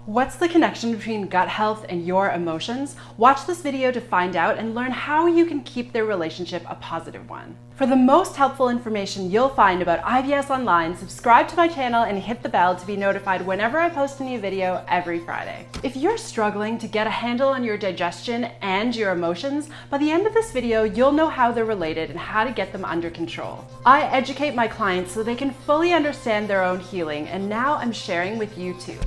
What's the connection between gut health and your emotions? Watch this video to find out and learn how you can keep their relationship a positive one. For the most helpful information you'll find about IBS online, subscribe to my channel and hit the bell to be notified whenever I post a new video every Friday. If you're struggling to get a handle on your digestion and your emotions, by the end of this video, you'll know how they're related and how to get them under control. I educate my clients so they can fully understand their own healing, and now I'm sharing with you too.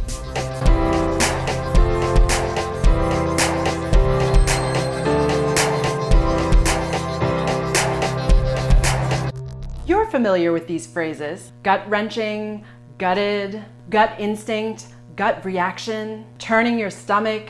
You're familiar with these phrases: gut-wrenching, gutted, gut instinct, gut reaction, turning your stomach,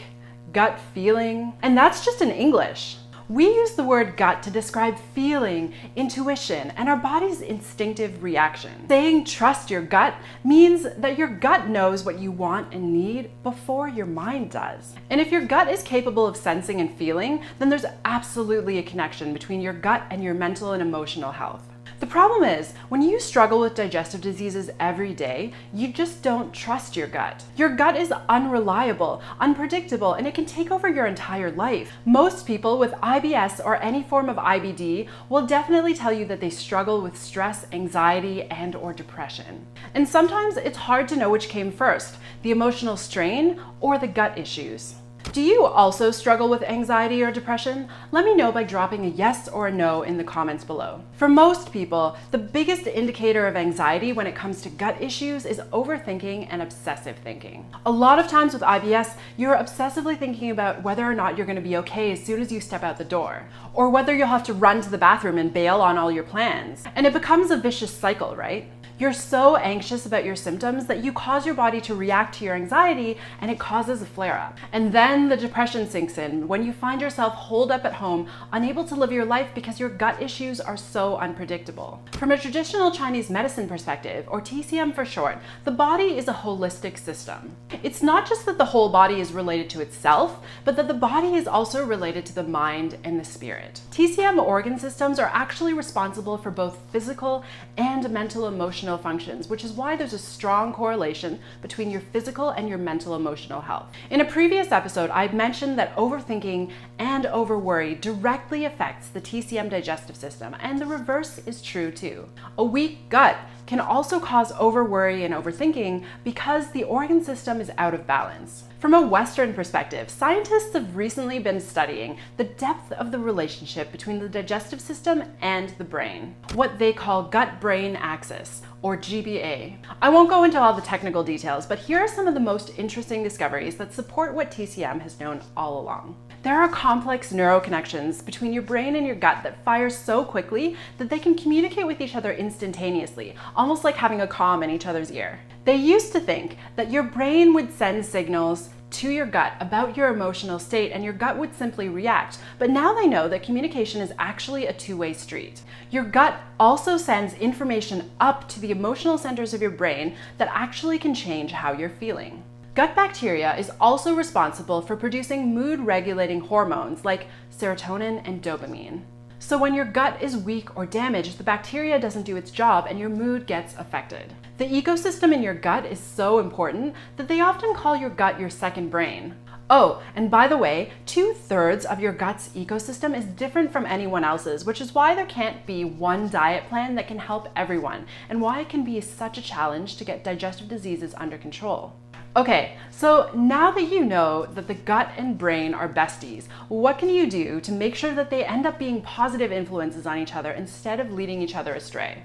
gut feeling. And that's just in English. We use the word gut to describe feeling, intuition, and our body's instinctive reaction. Saying trust your gut means that your gut knows what you want and need before your mind does. And if your gut is capable of sensing and feeling, then there's absolutely a connection between your gut and your mental and emotional health. The problem is, when you struggle with digestive diseases every day, you just don't trust your gut. Your gut is unreliable, unpredictable, and it can take over your entire life. Most people with IBS or any form of IBD will definitely tell you that they struggle with stress, anxiety, and/or depression. And sometimes it's hard to know which came first, the emotional strain or the gut issues. Do you also struggle with anxiety or depression? Let me know by dropping a yes or a no in the comments below. For most people, the biggest indicator of anxiety when it comes to gut issues is overthinking and obsessive thinking. A lot of times with IBS, you're obsessively thinking about whether or not you're going to be okay as soon as you step out the door, or whether you'll have to run to the bathroom and bail on all your plans. And it becomes a vicious cycle, right? You're so anxious about your symptoms that you cause your body to react to your anxiety, and it causes a flare-up. And then the depression sinks in when you find yourself holed up at home, unable to live your life because your gut issues are so unpredictable. From a traditional Chinese medicine perspective, or TCM for short, the body is a holistic system. It's not just that the whole body is related to itself, but that the body is also related to the mind and the spirit. TCM organ systems are actually responsible for both physical and mental emotional functions, which is why there's a strong correlation between your physical and your mental emotional health. In a previous episode, I mentioned that overthinking and overworry directly affects the TCM digestive system, and the reverse is true too. A weak gut can also cause overworry and overthinking because the organ system is out of balance. From a Western perspective, scientists have recently been studying the depth of the relationship between the digestive system and the brain, what they call gut-brain axis, or GBA. I won't go into all the technical details, but here are some of the most interesting discoveries that support what TCM has known all along. There are complex neuroconnections between your brain and your gut that fire so quickly that they can communicate with each other instantaneously, almost like having a comm in each other's ear. They used to think that your brain would send signals to your gut about your emotional state and your gut would simply react, but now they know that communication is actually a two-way street. Your gut also sends information up to the emotional centers of your brain that actually can change how you're feeling. Gut bacteria is also responsible for producing mood-regulating hormones like serotonin and dopamine. So when your gut is weak or damaged, the bacteria doesn't do its job and your mood gets affected. The ecosystem in your gut is so important that they often call your gut your second brain. Oh, and by the way, 2/3 of your gut's ecosystem is different from anyone else's, which is why there can't be one diet plan that can help everyone, and why it can be such a challenge to get digestive diseases under control. Okay, so now that you know that the gut and brain are besties, what can you do to make sure that they end up being positive influences on each other instead of leading each other astray?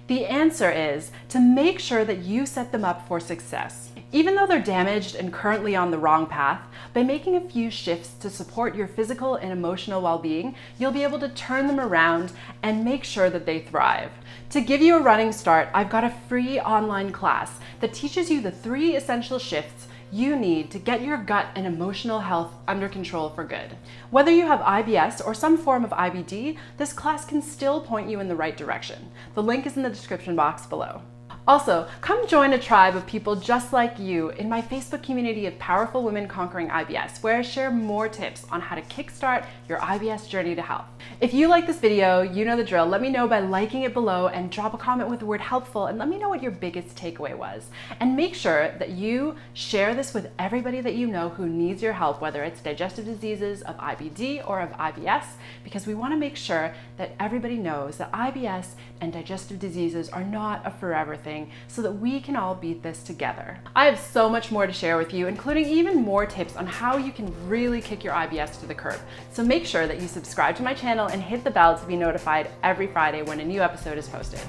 The answer is to make sure that you set them up for success. Even though they're damaged and currently on the wrong path, by making a few shifts to support your physical and emotional well-being, you'll be able to turn them around and make sure that they thrive. To give you a running start, I've got a free online class that teaches you the 3 essential shifts you need to get your gut and emotional health under control for good. Whether you have IBS or some form of IBD, this class can still point you in the right direction. The link is in the description box below. Also, come join a tribe of people just like you in my Facebook community of Powerful Women Conquering IBS, where I share more tips on how to kickstart your IBS journey to health. If you like this video, you know the drill. Let me know by liking it below and drop a comment with the word helpful, and let me know what your biggest takeaway was. And make sure that you share this with everybody that you know who needs your help, whether it's digestive diseases of IBD or of IBS, because we want to make sure that everybody knows that IBS and digestive diseases are not a forever thing, so that we can all beat this together. I have so much more to share with you, including even more tips on how you can really kick your IBS to the curb. So make sure that you subscribe to my channel and hit the bell to be notified every Friday when a new episode is posted.